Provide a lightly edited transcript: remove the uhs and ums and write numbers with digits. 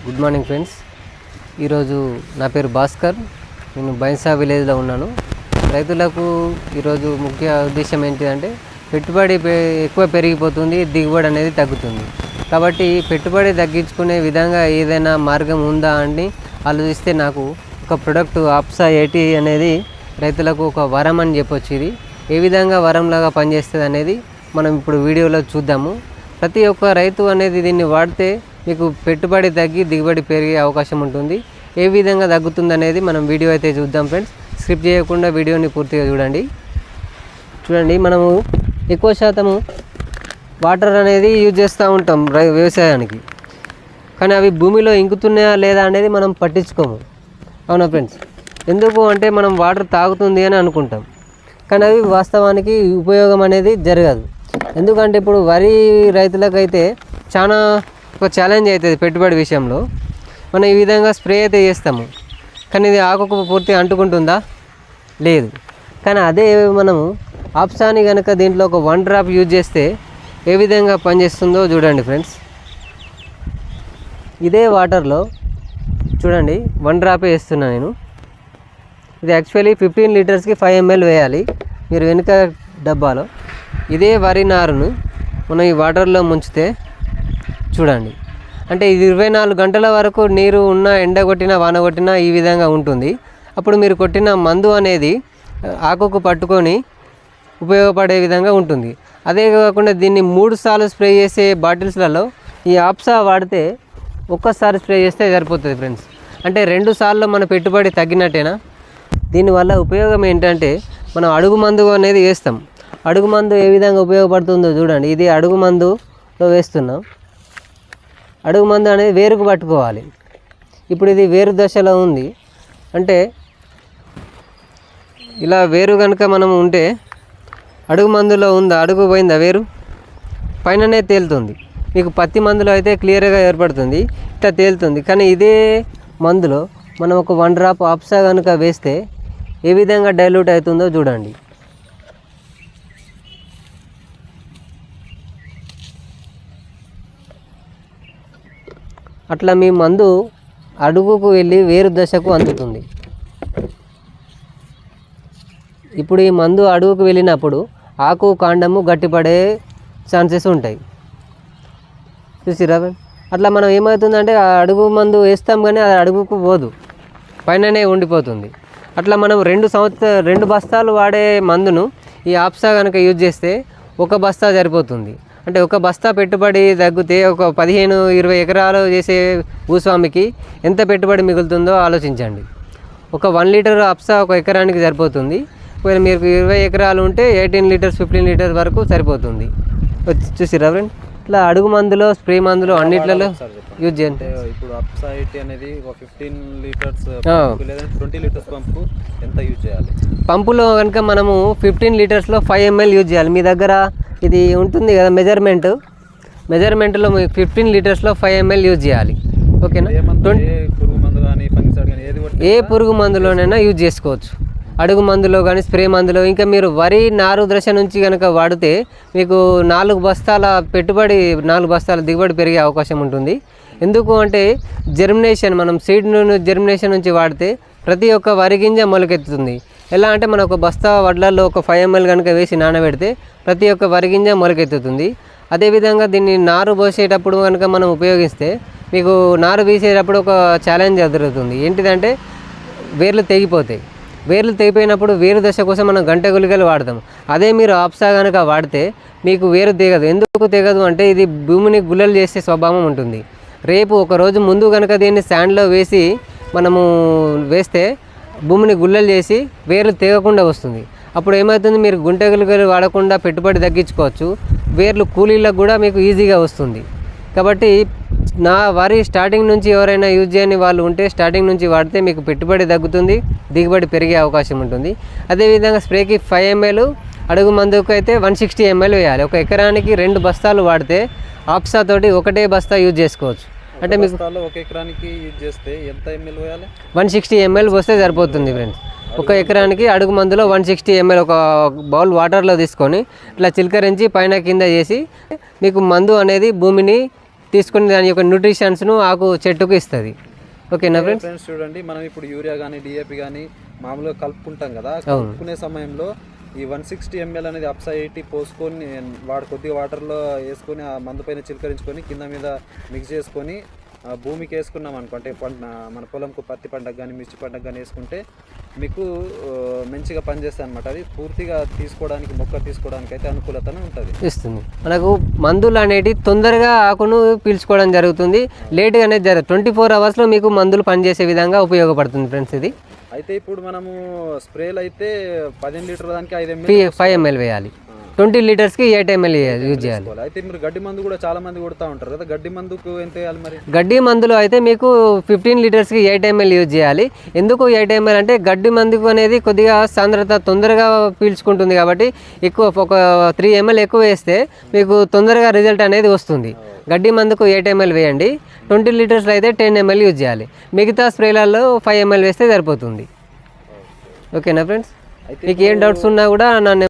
Good morning friends. ఈరోజు నా పేరు భాస్కర్. నేను బైన్సా విలేజ్లో ఉన్నాను. రైతులకు ఈరోజు ముఖ్య ఉద్దేశం ఏంటిదంటే పెట్టుబడి ఎక్కువ పెరిగిపోతుంది, దిగుబడి అనేది తగ్గుతుంది. కాబట్టి పెట్టుబడి తగ్గించుకునే విధంగా ఏదైనా మార్గం ఉందా అని ఆలోచిస్తే నాకు ఒక ప్రొడక్ట్ ఆప్సా 80 అనేది రైతులకు ఒక వరం అని చెప్పొచ్చు. ఇది ఏ విధంగా వరంలాగా పనిచేస్తుంది అనేది మనం ఇప్పుడు వీడియోలో చూద్దాము. ప్రతి ఒక్క రైతు అనేది దీన్ని వాడితే మీకు పెట్టుబడి తగ్గి దిగుబడి పెరిగే అవకాశం ఉంటుంది. ఏ విధంగా తగ్గుతుంది అనేది మనం వీడియో అయితే చూద్దాం ఫ్రెండ్స్. స్కిప్ చేయకుండా వీడియోని పూర్తిగా చూడండి. మనము ఎక్కువ శాతము వాటర్ అనేది యూజ్ చేస్తూ ఉంటాం వ్యవసాయానికి, కానీ అవి భూమిలో ఇంకుతున్నాయా లేదా అనేది మనం పట్టించుకోము. అవునా ఫ్రెండ్స్? ఎందుకు అంటే మనం వాటర్ తాగుతుంది అని అనుకుంటాం, కానీ అవి వాస్తవానికి ఉపయోగం అనేది జరగదు. ఎందుకంటే ఇప్పుడు వరి రైతులకైతే చాలా ఒక ఛాలెంజ్ అవుతుంది పెట్టుబడి విషయంలో. మనం ఈ విధంగా స్ప్రే అయితే చేస్తాము, కానీ ఇది ఆకుకు పూర్తిగా అంటుకుంటుందా? లేదు. కానీ అదే మనము ఆప్సాని కనుక దీంట్లో ఒక 1 డ్రాప్ యూజ్ చేస్తే ఏ విధంగా పనిచేస్తుందో చూడండి ఫ్రెండ్స్. ఇదే వాటర్లో చూడండి 1 డ్రాపే వేస్తున్నాను నేను. ఇది యాక్చువల్లీ 15 లీటర్స్కి 5 ml వేయాలి. మీరు వెనుక డబ్బాలో ఇదే వరి నారును మనం ఈ వాటర్లో ముంచితే చూడండి, అంటే ఇది 24 గంటల వరకు నీరు ఉన్న, ఎండ కొట్టినా వాన కొట్టినా ఈ విధంగా ఉంటుంది. అప్పుడు మీరు కొట్టిన మందు అనేది ఆకుకు పట్టుకొని ఉపయోగపడే విధంగా ఉంటుంది. అదే కాకుండా దీన్ని 3 సార్లు స్ప్రే చేసే బాటిల్స్లలో ఈ ఆప్సా వాడితే ఒక్కసారి స్ప్రే చేస్తే సరిపోతుంది ఫ్రెండ్స్. అంటే 2 సార్లు మన పెట్టుబడి తగ్గినట్టేనా? దీనివల్ల ఉపయోగం ఏంటంటే మనం అడుగు మందు అనేది వేస్తాం. అడుగు మందు ఏ విధంగా ఉపయోగపడుతుందో చూడండి. ఇది అడుగు మందులో వేస్తున్నాం. అడుగు మందు అనేది వేరుకు పట్టుకోవాలి. ఇప్పుడు ఇది వేరు దశలో ఉంది, అంటే ఇలా వేరు కనుక మనం ఉంటే అడుగు మందులో ఉందా, అడుగు పోయిందా వేరు, పైననే తేలుతుంది. మీకు పత్తి మందులో అయితే క్లియర్గా ఏర్పడుతుంది, ఇట్లా తేలుతుంది. కానీ ఇదే మందులో మనం ఒక 1 డ్రాప్ ఆప్సా కనుక వేస్తే ఏ విధంగా డైల్యూట్ అవుతుందో చూడండి. అట్లా మీ మందు అడుగుకు వెళ్ళి వేరు దశకు అందుతుంది. ఇప్పుడు ఈ మందు అడుగుకు వెళ్ళినప్పుడు ఆకు కాండము గట్టిపడే ఛాన్సెస్ ఉంటాయి. చూసిరా? అట్లా మనం ఏమవుతుందంటే ఆ అడుగు మందు వేస్తాం, కానీ అది అడుగుకు పోదు, పైననే ఉండిపోతుంది. అట్లా మనం 2 బస్తాలు వాడే మందును ఈ ఆప్సా కనుక యూజ్ చేస్తే 1 బస్తా సరిపోతుంది. అంటే 1 బస్తా పెట్టుబడి తగ్గితే ఒక 15-20 ఎకరాలు చేసే భూస్వామికి ఎంత పెట్టుబడి మిగులుతుందో ఆలోచించండి. ఒక 1 లీటర్ ఆప్సా 1 ఎకరానికి సరిపోతుంది. ఒకవేళ మీరు 20 ఎకరాలు ఉంటే 18 లీటర్స్ 15 లీటర్స్ వరకు సరిపోతుంది. చూసిరా ఫ్రెండ్? ఇట్లా అడుగు మందులో, స్ప్రే మందులో అన్నిట్లలో యూజ్ చేయండి. ఇప్పుడు ఆప్సా 80 అనేది ఒక 15 లీటర్స్ లేదా 20 లీటర్స్ పంపు ఎంత యూజ్ చేయాలి? పంపులో కనుక మనము 15 లీటర్స్లో 5 ml యూజ్ చేయాలి. మీ దగ్గర ఇది ఉంటుంది కదా మెజర్మెంట్లో 15 లీటర్స్లో 5 ml యూజ్ చేయాలి. ఓకేనా? ఏ పురుగు మందులోనైనా యూజ్ చేసుకోవచ్చు. అడుగు మందులో కానీ, స్ప్రే మందులో. ఇంకా మీరు వరి నారు దశ నుంచి కనుక వాడితే మీకు 4 బస్తాల పెట్టుబడి, 4 బస్తాల దిగుబడి పెరిగే అవకాశం ఉంటుంది. ఎందుకు అంటే జర్మినేషన్, మనం సీడ్ జర్మినేషన్ నుంచి వాడితే ప్రతి ఒక్క వరి గింజ మొలకెత్తుతుంది. ఎలా అంటే మనం ఒక బస్తా వడ్లల్లో ఒక 5 ml కనుక వేసి నానబెడితే ప్రతి ఒక్క వరి గింజ మొలకెత్తుతుంది. అదేవిధంగా దీన్ని నారు పోసేటప్పుడు కనుక మనం ఉపయోగిస్తే మీకు నారు తీసేటప్పుడు ఒక ఛాలెంజ్ ఎదురవుతుంది. ఏంటిదంటే వేర్లు తెగిపోతాయి. వేర్లు తెగిపోయినప్పుడు వేరు దశ కోసం మనం గంట గుళికలు వాడతాం. అదే మీరు ఆప్సా కనుక వాడితే మీకు వేరు తెగదు. ఎందుకు తెగదు అంటే ఇది భూమిని గుల్లలు చేసే స్వభావం ఉంటుంది. రేపు ఒక రోజు ముందు కనుక దీన్ని శాండ్లో వేసి మనము వేస్తే భూమిని గుల్లలు చేసి వేర్లు తెగకుండా వస్తుంది. అప్పుడు ఏమవుతుంది, మీరు గుంట గుళికలు వాడకుండా పెట్టుబడి తగ్గించుకోవచ్చు. వేర్లు కూలీలకు కూడా మీకు ఈజీగా వస్తుంది. కాబట్టి నా వరి స్టార్టింగ్ నుంచి ఎవరైనా యూజ్ చేయని వాళ్ళు ఉంటే స్టార్టింగ్ నుంచి వాడితే మీకు పెట్టుబడి తగ్గుతుంది, దిగుబడి పెరిగే అవకాశం ఉంటుంది. అదేవిధంగా స్ప్రేకి 5 ml, అడుగు మందుకు అయితే 160 ml వేయాలి. 1 ఎకరానికి 2 బస్తాలు వాడితే ఆప్సా తోటి 1 బస్తా యూజ్ చేసుకోవచ్చు. అంటే మీకు 1 ఎకరానికి యూజ్ చేస్తే ఎంత ml వేయాలి? 160 ml పోస్తే సరిపోతుంది ఫ్రెండ్స్. 1 ఎకరానికి అడుగు మందులో 160 ml ఒక బౌల్ వాటర్లో తీసుకొని ఇట్లా చిలకరించి పైన కింద చేసి మీకు మందు అనేది భూమిని తీసుకుని దాని యొక్క న్యూట్రిషన్స్ను ఆకు చెట్టుకు ఇస్తుంది. ఓకేనా ఫ్రెండ్స్? ఫ్రెండ్స్ చూడండి, మనం ఇప్పుడు యూరియా కానీ డిఏపి కానీ మామూలుగా కలుపుకుంటాం కదా, కలుపుకునే సమయంలో ఈ 160 ml అనేది అప్సైటీ పోసుకొని కొద్దిగా వాటర్లో వేసుకొని ఆ మందు పైన చిలకరించుకొని కింద మీద మిక్స్ చేసుకొని భూమికి వేసుకున్నాం అనుకుంటే మన పొలంకు పత్తి పంటకు కానీ మిర్చి పంటకు కానీ వేసుకుంటే మీకు మంచిగా పనిచేస్తుంది అనమాట. అది పూర్తిగా తీసుకోవడానికి మొక్క తీసుకోవడానికి అయితే అనుకూలతనే ఉంటుంది, ఇస్తుంది. మనకు మందులు అనేవి తొందరగా ఆకును పీల్చుకోవడం జరుగుతుంది, లేట్గా అనేది జరుగుతుంది. 24 అవర్స్లో మీకు మందులు పనిచేసే విధంగా ఉపయోగపడుతుంది ఫ్రెండ్స్ ఇది. అయితే ఇప్పుడు మనము స్ప్రేలు అయితే 15 లీటర్ల దానికి 5 ml వేయాలి, 20 లీటర్స్కి 8 ml యూజ్ చేయాలి. అయితే మీరు గడ్డి మందు కూడా చాలా మంది కొడతా ఉంటారు కదా, గడ్డి మందుకు ఎంత వేయాలి మరి? గడ్డి మందులు అయితే మీకు 15 లీటర్స్కి 8 ml యూజ్ చేయాలి. ఎందుకు 8 ml అంటే గడ్డి మందుకు అనేది కొద్దిగా సాంద్రత తొందరగా పీల్చుకుంటుంది కాబట్టి ఎక్కువ ఒక 3 ml ఎక్కువ వేస్తే మీకు తొందరగా రిజల్ట్ అనేది వస్తుంది. గడ్డి మందుకు 8 ml వేయండి, 20 లీటర్స్లో అయితే 10 ml యూజ్ చేయాలి. మిగతా స్ప్రేలలో 5 ml వేస్తే సరిపోతుంది. ఓకేనా ఫ్రెండ్స్? మీకు ఏం డౌట్స్ ఉన్నా కూడా నన్ను